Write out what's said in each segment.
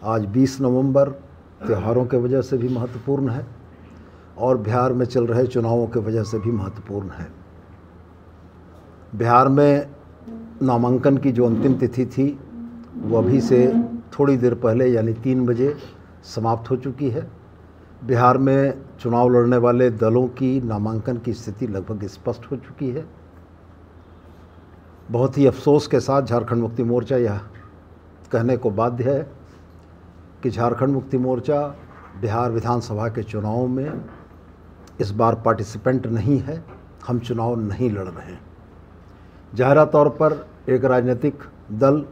आज 20 नवंबर त्योहारों के वजह से भी महत्वपूर्ण है और बिहार में चल रहे चुनावों के वजह से भी महत्वपूर्ण है। बिहार में नामांकन की जो अंतिम तिथि थी वो अभी से थोड़ी देर पहले यानी 3 बजे समाप्त हो चुकी है। बिहार में चुनाव लड़ने वाले दलों की नामांकन की स्थिति लगभग स्पष्ट हो चुकी है। बहुत ही अफसोस के साथ झारखंड मुक्ति मोर्चा यह कहने को बाध्य है कि झारखंड मुक्ति मोर्चा बिहार विधानसभा के चुनाव में इस बार पार्टिसिपेंट नहीं है। हम चुनाव नहीं लड़ रहे हैं। ज़ाहिरा तौर पर एक राजनीतिक दल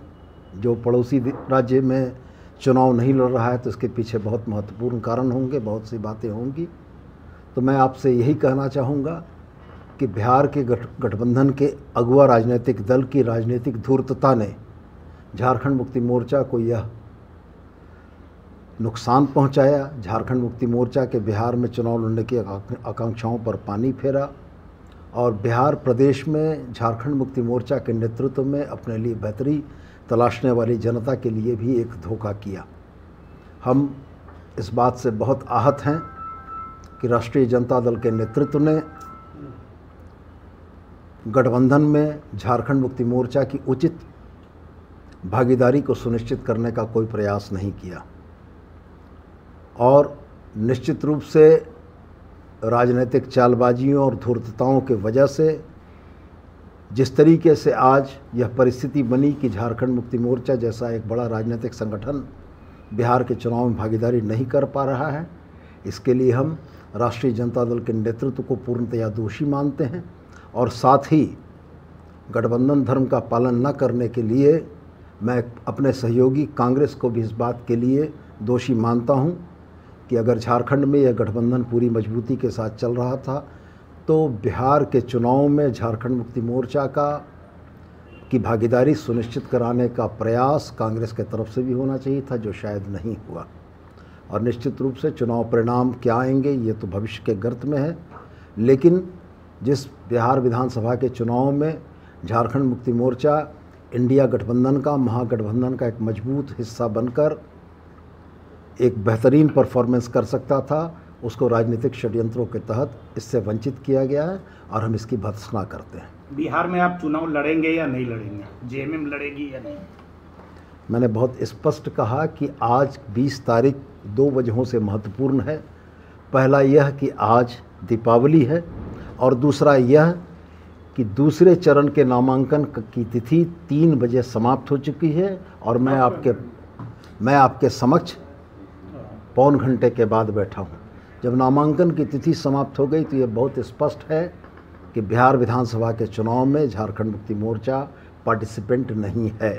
जो पड़ोसी राज्य में चुनाव नहीं लड़ रहा है तो इसके पीछे बहुत महत्वपूर्ण कारण होंगे, बहुत सी बातें होंगी। तो मैं आपसे यही कहना चाहूँगा कि बिहार के गठबंधन के अगुआ राजनीतिक दल की राजनीतिक धूर्तता ने झारखंड मुक्ति मोर्चा को यह नुकसान पहुंचाया। झारखंड मुक्ति मोर्चा के बिहार में चुनाव लड़ने की आकांक्षाओं पर पानी फेरा और बिहार प्रदेश में झारखंड मुक्ति मोर्चा के नेतृत्व में अपने लिए बेहतरी तलाशने वाली जनता के लिए भी एक धोखा किया। हम इस बात से बहुत आहत हैं कि राष्ट्रीय जनता दल के नेतृत्व ने गठबंधन में झारखंड मुक्ति मोर्चा की उचित भागीदारी को सुनिश्चित करने का कोई प्रयास नहीं किया और निश्चित रूप से राजनीतिक चालबाजियों और धूर्तताओं के वजह से जिस तरीके से आज यह परिस्थिति बनी कि झारखंड मुक्ति मोर्चा जैसा एक बड़ा राजनीतिक संगठन बिहार के चुनाव में भागीदारी नहीं कर पा रहा है, इसके लिए हम राष्ट्रीय जनता दल के नेतृत्व को पूर्णतया दोषी मानते हैं और साथ ही गठबंधन धर्म का पालन न करने के लिए मैं अपने सहयोगी कांग्रेस को भी इस बात के लिए दोषी मानता हूं कि अगर झारखंड में यह गठबंधन पूरी मजबूती के साथ चल रहा था तो बिहार के चुनाव में झारखंड मुक्ति मोर्चा की भागीदारी सुनिश्चित कराने का प्रयास कांग्रेस के तरफ से भी होना चाहिए था, जो शायद नहीं हुआ। और निश्चित रूप से चुनाव परिणाम क्या आएंगे ये तो भविष्य के गर्त में है, लेकिन जिस बिहार विधानसभा के चुनाव में झारखंड मुक्ति मोर्चा इंडिया गठबंधन का, महागठबंधन का एक मजबूत हिस्सा बनकर एक बेहतरीन परफॉर्मेंस कर सकता था, उसको राजनीतिक षड्यंत्रों के तहत इससे वंचित किया गया है और हम इसकी भर्त्सना करते हैं। बिहार में आप चुनाव लड़ेंगे या नहीं लड़ेंगे? जेएमएम लड़ेगी या नहीं? मैंने बहुत स्पष्ट कहा कि आज 20 तारीख 2 वजहों से महत्वपूर्ण है। पहला यह कि आज दीपावली है और दूसरा यह कि दूसरे चरण के नामांकन की तिथि 3 बजे समाप्त हो चुकी है और मैं आपके समक्ष पौन घंटे के बाद बैठा हूँ। जब नामांकन की तिथि समाप्त हो गई तो ये बहुत स्पष्ट है कि बिहार विधानसभा के चुनाव में झारखंड मुक्ति मोर्चा पार्टिसिपेंट नहीं है।